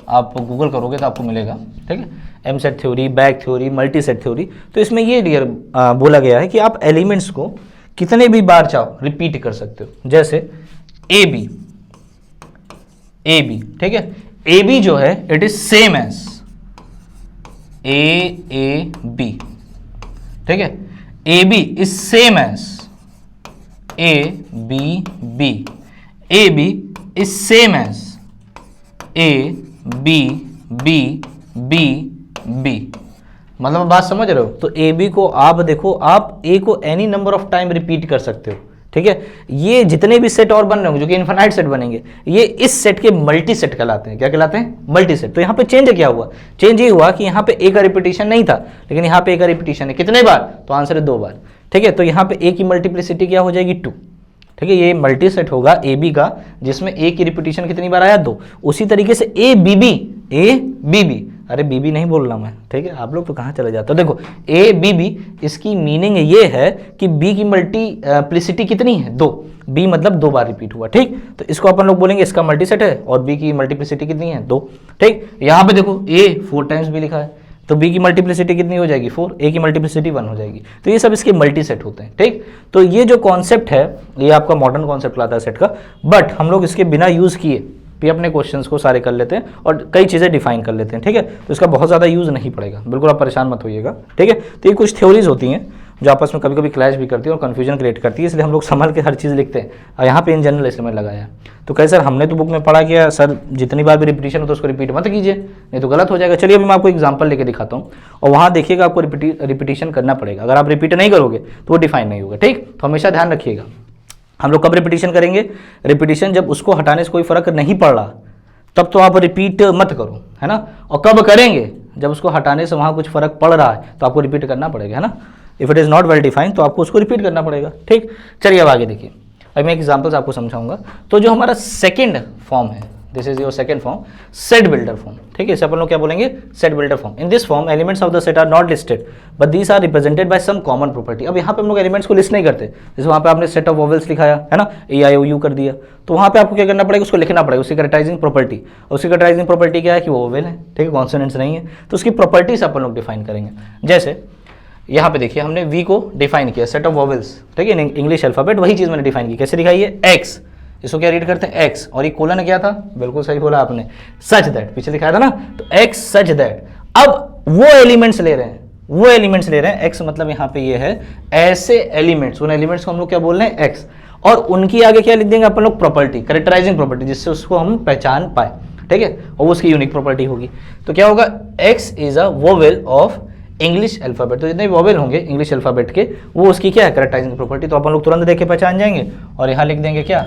आप गूगल करोगे तो आपको मिलेगा, ठीक है। M set theory, bag theory, multi set theory. तो इसमें ये डियर बोला गया है कि आप एलिमेंट्स को कितने भी बार चाहो रिपीट कर सकते हो। जैसे ए बी, ठीक है, ए बी जो है it is same as A B, ठीक है। A B is same as A B, A B is same as A B, मतलब बात समझ रहे हो। तो ए बी को आप देखो, आप ए को any number of time repeat कर सकते हो, ठीक है। ये जितने भी सेट और बन रहे होंगे जो कि इनफाइनाइट सेट बनेंगे, ये इस सेट के मल्टी सेट कहलाते हैं। क्या कहलाते हैं, मल्टी सेट। तो यहाँ पे चेंज क्या हुआ, चेंज ये हुआ कि यहाँ पे ए का रिपीटिशन नहीं था लेकिन यहाँ पे ए का रिपीटिशन है। कितने बार, तो आंसर है 2 बार, ठीक है। तो यहाँ पे ए की मल्टीप्लिसिटी क्या हो जाएगी, 2, ठीक है। ये मल्टी सेट होगा ए बी का जिसमें ए की रिपीटिशन कितनी बार आया, 2। उसी तरीके से ए बी बी, अरे बी बी नहीं बोल रहा मैं, ठीक है। आप लोग तो कहाँ चले जाते हो। देखो ए बी बी, इसकी मीनिंग ये है कि बी की मल्टीप्लिसिटी कितनी है, 2। बी मतलब 2 बार रिपीट हुआ, ठीक। तो इसको अपन लोग बोलेंगे इसका मल्टी सेट है और बी की मल्टीप्लिसिटी कितनी है, 2, ठीक। यहाँ पे देखो ए 4 टाइम्स भी लिखा है, तो b की मल्टीप्लिसिटी कितनी हो जाएगी 4, a की मल्टीप्लिसिटी 1 हो जाएगी। तो ये सब इसके मल्टी सेट होते हैं, ठीक। तो ये जो कॉन्सेप्ट है ये आपका मॉडर्न कॉन्सेप्ट लाता है सेट का, बट हम लोग इसके बिना यूज़ किए भी अपने क्वेश्चंस को सारे कर लेते हैं और कई चीज़ें डिफाइन कर लेते हैं, ठीक है। तो इसका बहुत ज़्यादा यूज़ नहीं पड़ेगा, बिल्कुल आप परेशान मत होइएगा, ठीक है। तो ये कुछ थ्योरीज होती हैं जो आपस में कभी कभी क्लैश भी करती है और कन्फ्यूजन क्रिएट करती है, इसलिए हम लोग संभल के हर चीज़ लिखते हैं। और यहाँ पे इन जनरल इसलिए मैंने लगाया है। तो कहे सर हमने तो बुक में पढ़ा किया सर, जितनी बार भी रिपीटिशन हो तो उसको रिपीट मत कीजिए, नहीं तो गलत हो जाएगा। चलिए अभी मैं आपको एग्जाम्पल लेके दिखाता हूँ और वहाँ देखिएगा आपको रिपीटिशन करना पड़ेगा। अगर आप रिपीट नहीं करोगे तो वो डिफाइन नहीं होगा, ठीक। तो हमेशा ध्यान रखिएगा हम लोग कब रिपीटिशन करेंगे, रिपीटिशन जब उसको हटाने से कोई फर्क नहीं पड़ रहा तब तो आप रिपीट मत करो, है ना। और कब करेंगे, जब उसको हटाने से वहाँ कुछ फर्क पड़ रहा है तो आपको रिपीट करना पड़ेगा, है ना। If it is not well defined तो आपको उसको रिपीट करना पड़ेगा, ठीक। चलिए अब आगे देखिए, अब मैं एग्जांपल्स आपको समझाऊंगा। तो जो हमारा सेकंड फॉर्म है, this is your second form, set builder form, ठीक है। इसे अपन लोग क्या बोलेंगे, set builder form. In this form elements of the set are not listed but these are represented by some common property. अब यहाँ पे हम लोग एलिमेंट्स को लिस्ट नहीं करते, जैसे वहाँ पे आपने सेट ऑफ वोवेल्स लिखाया है ना, AIOU कर दिया, तो वहाँ पे आपको क्या करना पड़ेगा, उसको लिखना पड़ेगा, उसकी कैरेक्टराइजिंग प्रॉपर्टी। उसकी कैरेक्टराइजिंग प्रॉपर्टी क्या है कि वो वोवेल है, ठीक है, कॉन्सोनेंट्स नहीं है। तो उसकी प्रॉपर्टीज अपन लोग डिफाइन करेंगे। जैसे यहाँ पे देखिए हमने V को डिफाइन किया, सेट ऑफ वोवेल्स, ठीक है, इंग्लिश अल्फाबेट, वही चीज़ मैंने डिफाइन की। कैसे दिखाई है, X, इसको क्या रीड करते हैं X, और ये कोलन क्या था, बिल्कुल सही बोला आपने, सच दैट, पीछे दिखाया था ना, तो X सच दैट। अब वो एलिमेंट्स ले रहे हैं, वो एलिमेंट्स ले रहे हैं, X मतलब यहाँ पे ये है ऐसे एलिमेंट्स, उन एलिमेंट्स को हम लोग क्या बोल रहे हैं X, और उनकी आगे क्या लिख देंगे अपन लोग, प्रॉपर्टी, कैरेक्टराइजिंग प्रॉपर्टी, जिससे उसको हम पहचान पाए, ठीक है, और वो उसकी यूनिक प्रॉपर्टी होगी। तो क्या होगा, X is a vowel of English alphabet. तो जितने भी वोवेल होंगे इंग्लिश अल्फाबेट के, वो उसकी क्या है, कैरेक्टराइजिंग प्रॉपर्टी। तो अपन लोग तुरंत देख के पहचान जाएंगे और यहाँ लिख देंगे क्या,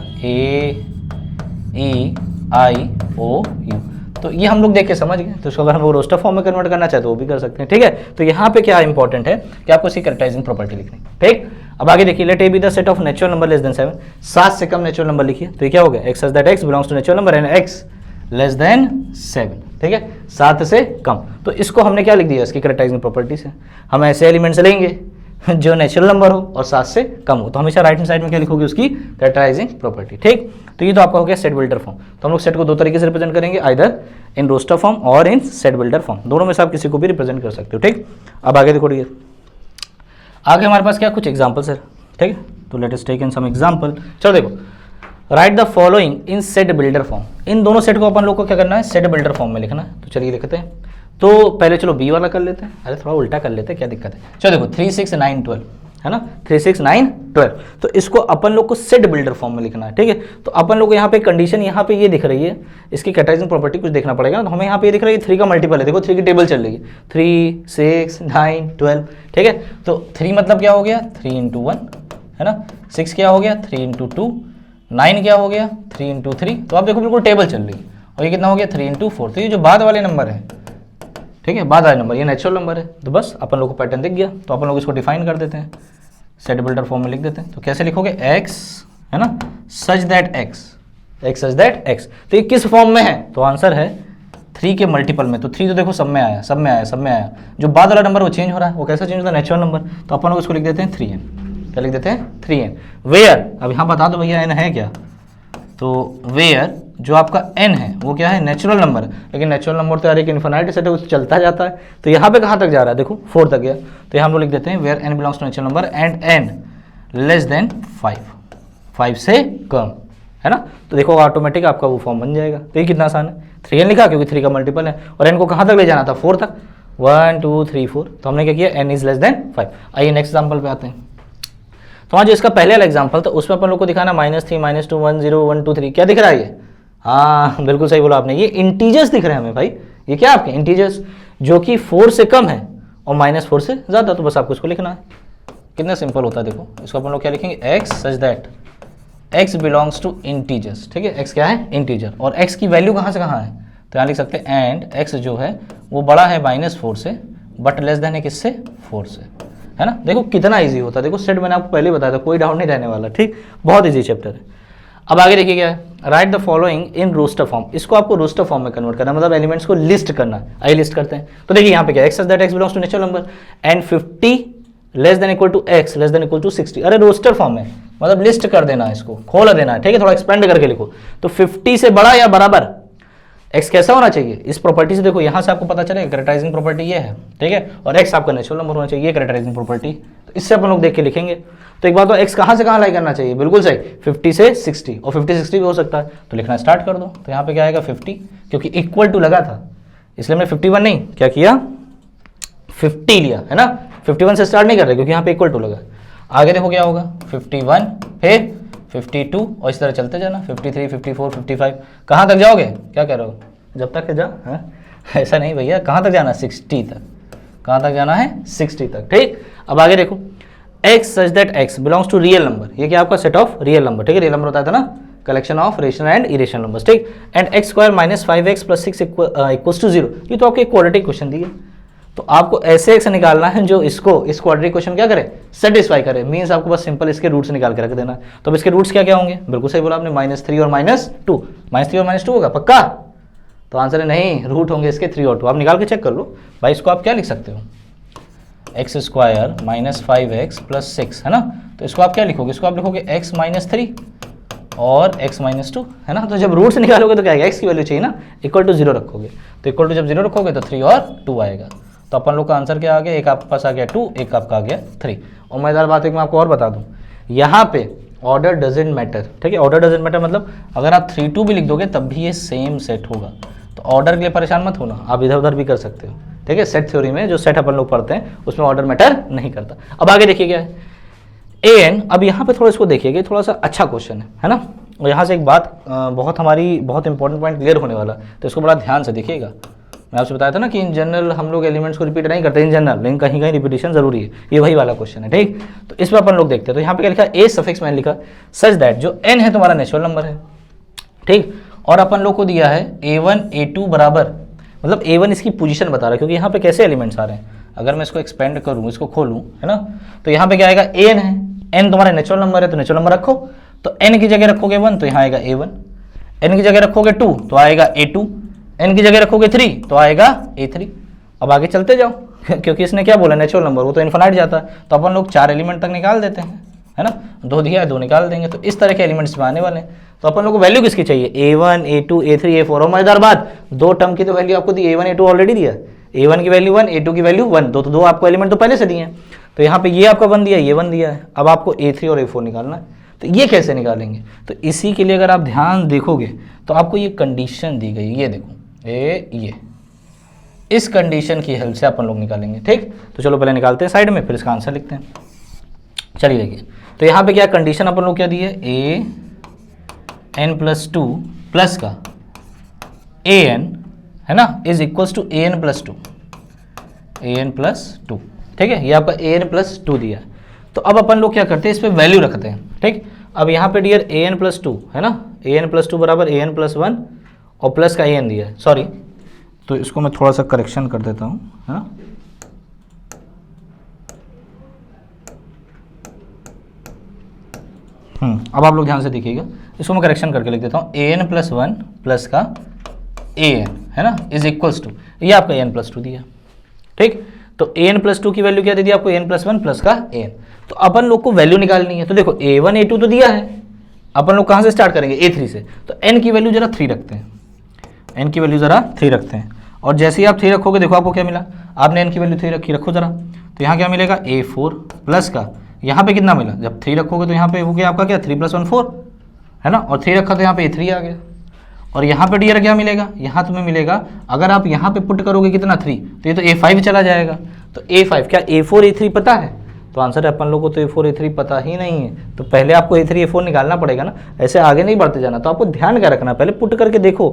AEIOU। तो ये हम लोग देख के समझ गए। तो इसको अगर हम लोग रोस्टर फॉर्म में कन्वर्ट करना चाहते तो वो भी कर सकते हैं, ठीक है। तो यहाँ पे क्या इंपॉर्टेंट है कि आपको इसकी कैरेक्टराइजिंग प्रॉपर्टी लिखनी, ठीक। अब आगे देखिए, let A B the set of natural number less than 7, 7 से कम नेचुरल नंबर लिखिए। तो ये क्या हो गया, X such that X belongs to natural number and X less than 7, ठीक है, 7 से कम। तो इसको हमने क्या लिख दिया, इसकी कैरेक्टराइजिंग प्रॉपर्टी से हम ऐसे एलिमेंट्स लेंगे जो नेचुरल नंबर हो और 7 से कम हो। तो हमेशा राइट हैंड साइड में क्या लिखोगे, उसकी कैरेक्टराइजिंग प्रॉपर्टी, ठीक। तो ये तो आपका हो गया सेट बिल्डर फॉर्म। तो हम लोग सेट को दो तरीके से रिप्रेजेंट करेंगे, आइदर इन रोस्टर फॉर्म और इन सेट बिल्डर फॉर्म, दोनों में से आप किसी को भी रिप्रेजेंट कर सकते हो, ठीक। अब आगे देखो, आगे हमारे पास क्या कुछ एग्जाम्पल्स है, ठीक है। तो let us take in some example. चलो देखो, right the following in set builder form. इन दोनों सेट को अपन लोग को क्या करना है, सेट बिल्डर फॉर्म में लिखना है। तो चलिए लिखते हैं। तो पहले चलो बी वाला कर लेते हैं, अरे थोड़ा उल्टा कर लेते हैं, क्या दिक्कत है। चलो देखो 3 6 9 12 है ना, 3 6 9 12। तो इसको अपन लोग को सेट बिल्डर फॉर्म में लिखना है, ठीक है। तो अपन लोग को यहाँ पे कंडीशन यहाँ पे ये दिख रही है, इसकी कैरेक्टराइजिंग प्रॉपर्टी कुछ देखना पड़ेगा ना। तो हमें यहाँ पे ये दिख रही है 3 का मल्टीपल है, देखो 3 की टेबल चल रही है, 3 6 9 12, ठीक है। तो 3 मतलब क्या हो गया, 3 × 1 है ना, 6 क्या हो गया, 3 × 2, 9 क्या हो गया, 3 × 3। तो आप देखो बिल्कुल टेबल चल रही है। और ये कितना हो गया, 3 × 4। तो ये जो बाद वाले नंबर है, ठीक है, बाद वाले नंबर ये नेचुरल नंबर है। तो बस अपन लोग को पैटर्न दिख गया। तो अपन लोग इसको डिफाइन कर देते हैं, सेट बिल्डर फॉर्म में लिख देते हैं। तो कैसे लिखोगे, X है ना, सच that X such that X। तो ये किस फॉर्म में है, तो आंसर है 3 के मल्टीपल में। तो 3 तो देखो सब में आया, सब में आया, सब में आया। जो बाद वाला नंबर वो चेंज हो रहा है, वो कैसा चेंज होता है, नेचुरल नंबर। तो अपन लोग इसको लिख देते हैं 3n। क्या लिख देते हैं, 3n। वेयर, अब यहाँ बता दो भैया n है क्या, तो वेयर जो आपका n है वो क्या है, नेचुरल नंबर। लेकिन नेचुरल नंबर तो यार एक इन्फिनाइट सेट है, चलता जाता है। तो यहाँ पे कहाँ तक जा रहा है, देखो 4 तक गया। तो यहाँ हम लोग लिख देते हैं where n belongs to natural number and n less than 5, 5 से कम, है ना। तो देखो ऑटोमेटिक आपका वो फॉर्म बन जाएगा। तो ये कितना आसान है, 3n लिखा क्योंकि 3 का मल्टीपल है, और n को कहाँ तक ले जाना था, 4 तक, 1 2 3 4। तो हमने क्या किया, n इज लेस देन 5। आइए नेक्स्ट एग्जाम्पल पे आते हैं। तो आज जो इसका पहले वाला एग्जाम्पल था उसमें अपन लोग को दिखाना -3 -2 1 0 1 2 3। क्या दिख रहा है ये, हाँ बिल्कुल सही बोला आपने, ये इंटीजर्स दिख रहे हैं हमें भाई। ये क्या आपके इंटीजर्स जो कि 4 से कम है और -4 से ज़्यादा। तो बस आपको इसको लिखना है, कितना सिंपल होता है। देखो इसको अपन लोग क्या लिखेंगे, X such that X belongs to integers, ठीक है। X क्या है, इंटीजर, और X की वैल्यू कहाँ से कहाँ है, तो यहाँ लिख सकते हैं एंड X जो है वो बड़ा है -4 से बट लेस देन है किससे, 4 से, है ना। देखो कितना इजी होता है, देखो सेट मैंने आपको पहले बताया था, कोई डाउट नहीं रहने वाला, ठीक, बहुत इजी चैप्टर है। अब आगे देखिए क्या है, write the following in roster form. इसको आपको रोस्टर फॉर्म में कन्वर्ट करना, मतलब एलिमेंट्स को लिस्ट करना। आइए लिस्ट करते हैं। तो देखिए यहाँ पे क्या, X such that X belongs to natural number and 50 less than equal to X less than equal to 60। अरे रोस्टर फॉर्म में मतलब लिस्ट कर देना है, इसको खोल देना है, ठीक है, थोड़ा एक्सपेंड करके लिखो। तो 50 से बड़ा या बराबर एक्स कैसा होना चाहिए, इस प्रॉपर्टी से देखो यहाँ से आपको पता चलेगा कैरेक्टराइजिंग प्रॉपर्टी ये है, ठीक है, और एक्स आपका नेचुरल नंबर होना चाहिए, ये कैरेक्टराइजिंग प्रॉपर्टी। तो इससे अपन लोग देख के लिखेंगे। तो एक बात तो एक्स कहाँ से कहाँ लाई करना चाहिए, बिल्कुल सही 50 से 60, और 50 60 भी हो सकता है, तो लिखना स्टार्ट कर दो। तो यहाँ पे क्या आएगा 50, क्योंकि इक्वल टू लगा था इसलिए हमने 51 नहीं क्या किया 50 लिया, है ना, 51 से स्टार्ट नहीं कर रहे क्योंकि यहाँ पे इक्वल टू लगा। आगे देखो क्या होगा 51, फिर 52, और इस तरह चलते जाना 53, 54, 55, कहाँ तक जाओगे, क्या कह रहे हो, जब तक जा, ऐसा नहीं भैया, कहाँ तक जाना 60 तक, कहाँ तक जाना है 60 तक, ठीक। अब आगे देखो x such that x belongs to real number, ये क्या आपका सेट ऑफ रियल नंबर, ठीक है, रियल नंबर होता था ना, collection of rational and irrational numbers, ठीक। And x square minus 5x plus 6 equals to 0, ये तो आपको एक क्वाड्रेटिक क्वेश्चन दिया, तो आपको ऐसे x निकालना है जो इसको, इस क्वाड्रेटिक क्वेश्चन क्या करे, सेटिस्फाई करे, मींस आपको बस सिंपल इसके रूट्स निकाल के रख देना। तो अब इसके रूट्स क्या क्या होंगे, बिल्कुल सही बोला आपने, -3 और -2, -3 और -2 होगा पक्का, तो आंसर है नहीं, रूट होंगे इसके 3 और 2, आप निकाल के चेक कर लो भाई। इसको आप क्या लिख सकते हो, x square minus 5x plus 6, है ना, तो इसको आप क्या लिखोगे, इसको आप लिखोगे x माइनस 3 और x माइनस 2, है ना। तो जब रूट से निकालोगे तो क्या आएगा, x की वैल्यू चाहिए ना, इक्वल टू 0 रखोगे, तो इक्वल टू जब 0 रखोगे तो 3 और 2 आएगा। तो अपन लोग का आंसर क्या आ गया, एक आपके पास आ गया 2, एक आपका आ गया 3। और मजेदार बात है कि मैं आपको और बता दूं, यहाँ पे ऑर्डर डजेंट मैटर, ठीक है, ऑर्डर डजेंट मैटर मतलब अगर आप 3 2 भी लिख दोगे तब भी ये सेम सेट होगा, तो ऑर्डर के लिए परेशान मत होना, आप इधर उधर भी कर सकते हो, ठीक है। सेट थ्योरी में जो सेट अपन लोग पढ़ते हैं उसमें ऑर्डर मैटर नहीं करता। अब आगे देखिए क्या है an, अब यहाँ पे थोड़ा इसको देखिएगा, थोड़ा सा अच्छा क्वेश्चन है ना, और यहाँ से एक बात बहुत हमारी बहुत इंपॉर्टेंट पॉइंट क्लियर होने वाला, तो इसको बड़ा ध्यान से देखिएगा। मैं आपसे बताया था ना कि इन जनरल हम लोग एलिमेंट्स को रिपीट नहीं करते इन जनरल, लेकिन कहीं कहीं रिपीटेशन जरूरी है, ये वही वाला क्वेश्चन है, ठीक। तो इस पर अपन लोग देखते हैं, तो यहाँ पे क्या लिखा, ए सफिक्स मैंने लिखा सच दैट, जो n है तुम्हारा नेचुरल नंबर है, ठीक, और अपन लोग को दिया है a1 a2 बराबर, मतलब a1 इसकी पोजीशन बता रहा है, क्योंकि यहाँ पे कैसे एलिमेंट्स आ रहे हैं, अगर मैं इसको एक्सपेंड करूँ, इसको खोलूँ, है ना, तो यहाँ पे क्या आएगा an है, n तुम्हारा नेचुरल नंबर है तो नेचुरल नंबर रखो, तो n की जगह रखोगे 1 तो यहाँ आएगा a1, n की जगह रखोगे 2 तो आएगा a2, n की जगह रखोगे 3 तो आएगा a3। अब आगे चलते जाओ क्योंकि इसने क्या बोला नेचुरल नंबर, वो तो इन्फिनाइट जाता है, तो अपन लोग 4 एलिमेंट तक निकाल देते हैं, है ना, 2 दिया है 2 निकाल देंगे, तो इस तरह के एलिमेंट्स में आने वाले हैं। तो अपन लोग को वैल्यू किसकी चाहिए, a1 a2 a3 a4, और मजेदार बात 2 टर्म की तो वैल्यू आपको दी, a1 a2 ऑलरेडी दिया, a1 की वैल्यू 1 a2 की वैल्यू 1, दो तो 2 आपको एलिमेंट तो पहले से दिए हैं, तो यहाँ पे ये आपका 1 दिया, ये 1 दिया है, अब आपको a3 और a4 निकालना है, तो ये कैसे निकालेंगे, तो इसी के लिए अगर आप ध्यान देखोगे तो आपको ये कंडीशन दी गई, ये देखो ये इस कंडीशन की हेल्प से अपन लोग निकालेंगे, ठीक। तो चलो पहले निकालते हैं साइड में, फिर इसका आंसर लिखते हैं। चलिए देखिए, तो यहाँ पे क्या कंडीशन अपन लोग क्या दी है, a n प्लस 2 प्लस का a n, है ना, is equals to a n plus 2, a n plus 2, ठीक है, ये आपका a n प्लस 2 दिया है। तो अब अपन लोग क्या करते हैं, इस पर वैल्यू रखते हैं, ठीक। अब यहाँ पे डियर a n प्लस 2 है ना, a n प्लस 2 बराबर a n प्लस 1 और प्लस का a n दिया है, सॉरी, तो इसको मैं थोड़ा सा करेक्शन कर देता हूँ, है ना, अब आप लोग ध्यान से देखिएगा, इसको मैं करेक्शन करके लिख देता हूँ, a n प्लस 1 प्लस का a n, है ना, इज इक्वल्स टू, ये आपका a n प्लस 2 दिया, ठीक। तो a n प्लस 2 की वैल्यू क्या दे दी आपको, a n प्लस 1 प्लस का a n, तो अपन लोग को वैल्यू निकालनी है, तो देखो a1 a2 तो दिया है, अपन लोग कहाँ से स्टार्ट करेंगे, a3 से, तो n की वैल्यू जरा 3 रखते हैं, n की वैल्यू जरा 3 रखते हैं, और जैसे ही आप 3 रखोगे देखो आपको क्या मिला, आपने n की वैल्यू 3 रखी, रखो जरा, तो यहाँ क्या मिलेगा a4 प्लस का, यहाँ पे कितना मिला, जब 3 रखोगे तो यहाँ पे हो गया आपका क्या 3 + 1 4, है ना, और 3 रखा तो यहाँ पे a3 आ गया, और यहाँ पे डियर क्या मिलेगा, यहाँ तुम्हें मिलेगा, अगर आप यहाँ पे पुट करोगे कितना 3, तो ये तो a5 चला जाएगा, तो a5 क्या a4 a3 पता है, तो आंसर है अपन लोगों को तो a4 a3 पता ही नहीं है, तो पहले आपको a3 a4 निकालना पड़ेगा ना, ऐसे आगे नहीं बढ़ते जाना। तो आपको ध्यान क्या रखना, पहले पुट करके देखो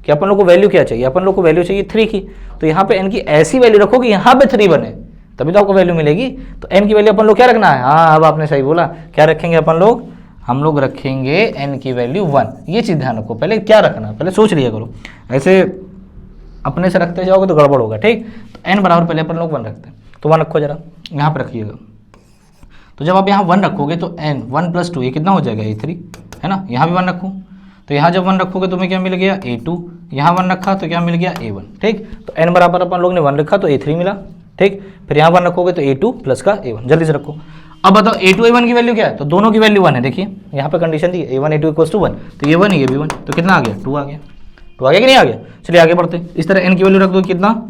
कि अपन लोग को वैल्यू क्या चाहिए, अपन लोग को वैल्यू चाहिए 3 की, तो यहाँ पे n की ऐसी वैल्यू रखो कि यहाँ पे 3 बने, तभी तो आपको वैल्यू मिलेगी। तो n की वैल्यू अपन लोग क्या रखना है, हाँ अब आपने सही बोला, क्या रखेंगे अपन लोग, हम लोग रखेंगे n की वैल्यू 1। ये चीज़ ध्यान रखो, पहले क्या रखना है पहले सोच लिया करो, ऐसे अपने से रखते जाओगे तो गड़बड़ होगा, ठीक। तो n बराबर पहले अपन लोग 1 रखते हैं, तो 1 रखो जरा, यहाँ पर रखिएगा, तो जब आप यहाँ 1 रखोगे तो n 1 + 2 ये कितना हो जाएगा a3, है ना, यहाँ भी 1 रखो, तो यहाँ जब 1 रखोगे तुम्हें क्या मिल गया a2, यहाँ 1 रखा तो क्या मिल गया a1, ठीक। तो n बराबर अपन लोग ने 1 रखा तो a3 मिला, ठीक। फिर यहाँ 1 रखोगे तो a2 प्लस का a1, जल्दी से रखो। अब बताओ a2 a1 की वैल्यू क्या है, तो दोनों की वैल्यू 1 है, देखिए यहाँ पे कंडीशन दी a1 a2 = 1, तो ये 1 ये भी 1, तो कितना आ गया 2 आ गया, टू आ गया कि नहीं आ गया? चलिए आगे बढ़ते हैं। इस तरह n की वैल्यू रख दो कितना,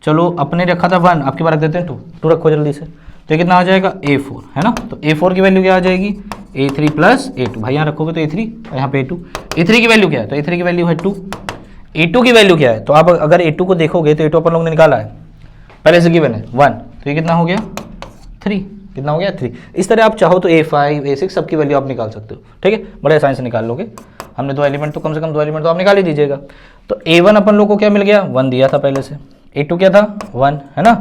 चलो अपने रखा था 1, आपके बार रख देते हैं 2, 2 रखो जल्दी से। तो ये कितना आ जाएगा A4 है ना। तो A4 की वैल्यू क्या आ जाएगी, A3 प्लस A2, भाई यहाँ रखोगे तो A3 और यहाँ पे A2। A3 की वैल्यू क्या है, तो A3 की वैल्यू है 2। A2 की वैल्यू क्या है, तो आप अगर A2 को देखोगे तो A2 अपन लोग ने निकाला है, पहले से गिवन है 1, तो ये कितना हो गया 3, कितना हो गया 3। इस तरह आप चाहो तो A5 A6 सबकी वैल्यू आप निकाल सकते हो, ठीक है, बड़े आसानी से निकाल लोगे। हमने 2 एलिमेंट तो कम से कम 2 एलिमेंट तो आप निकाल ही दीजिएगा। तो A1 अपन लोग को क्या मिल गया, 1 दिया था पहले से, A2 क्या था 1 है ना,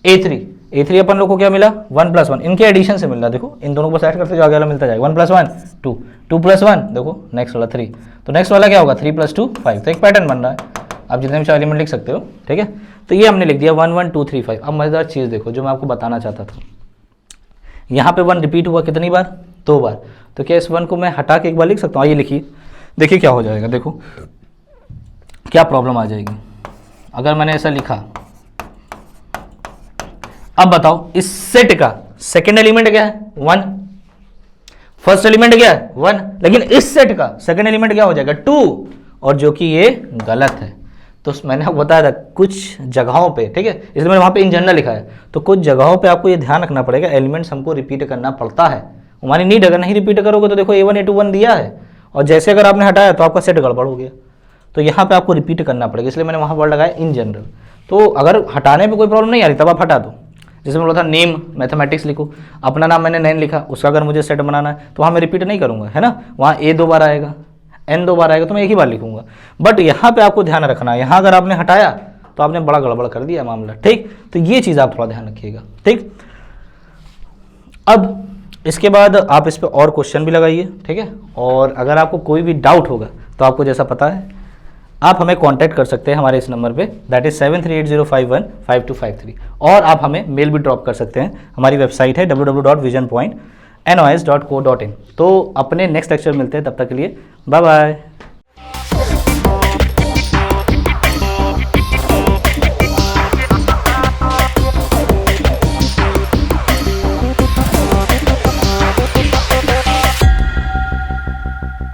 A3 अपन लोग को क्या मिला 1 + 1, इनके एडिशन से मिल रहा है, देखो इन दोनों को सेट करते जो आगे वाला मिलता जाएगा, 1 + 1 2, 2 + 1 देखो नेक्स्ट वाला 3, तो नेक्स्ट वाला क्या होगा 3 + 2 5, तो एक पैटर्न बन रहा है, आप जितने भी चाहे एलिमेंट लिख सकते हो, ठीक है। तो ये हमने लिख दिया 1 1 2 3 5। अब मजेदार चीज़ देखो जो मैं आपको बताना चाहता था, यहाँ पे 1 रिपीट हुआ कितनी बार, 2 बार, तो क्या इस 1 को मैं हटा के एक बार लिख सकता हूँ, आइए लिखिए, देखिए क्या हो जाएगा, देखो क्या प्रॉब्लम आ जाएगी अगर मैंने ऐसा लिखा। अब बताओ इस सेट का सेकंड एलिमेंट क्या है 1, फर्स्ट एलिमेंट क्या है 1, लेकिन इस सेट का सेकंड एलिमेंट क्या हो जाएगा 2, और जो कि ये गलत है। तो मैंने आपको बताया था कुछ जगहों पे, ठीक है, इसलिए मैंने वहाँ पे इन जनरल लिखा है, तो कुछ जगहों पे आपको ये ध्यान रखना पड़ेगा, एलिमेंट्स हमको रिपीट करना पड़ता है, हमारी नीड, अगर नहीं रिपीट करोगे तो देखो A1 A2 1 दिया है, और जैसे अगर आपने हटाया तो आपका सेट गड़बड़ हो गया, तो यहाँ पे आपको रिपीट करना पड़ेगा, इसलिए मैंने वहाँ वर्ड लगाया इन जनरल। तो अगर हटाने में कोई प्रॉब्लम नहीं आ रही तब आप हटा दो, जैसे मैं बोला था नेम मैथमेटिक्स लिखो, अपना नाम मैंने 9 लिखा, उसका अगर मुझे सेट बनाना है तो वहाँ मैं रिपीट नहीं करूँगा, है ना, वहाँ A 2 बार आएगा, N 2 बार आएगा, तो मैं एक ही बार लिखूंगा। बट यहाँ पे आपको ध्यान रखना है, यहाँ अगर आपने हटाया तो आपने बड़ा गड़बड़ कर दिया मामला, ठीक, तो ये चीज़ आप थोड़ा ध्यान रखिएगा, ठीक। अब इसके बाद आप इस पर और क्वेश्चन भी लगाइए, ठीक है, और अगर आपको कोई भी डाउट होगा तो आपको जैसा पता है आप हमें कांटेक्ट कर सकते हैं हमारे इस नंबर पे, दैट इज 7380515253, और आप हमें मेल भी ड्रॉप कर सकते हैं, हमारी वेबसाइट है www.visionpointnos.co.in। तो अपने नेक्स्ट लेक्चर मिलते हैं, तब तक के लिए बाय बाय।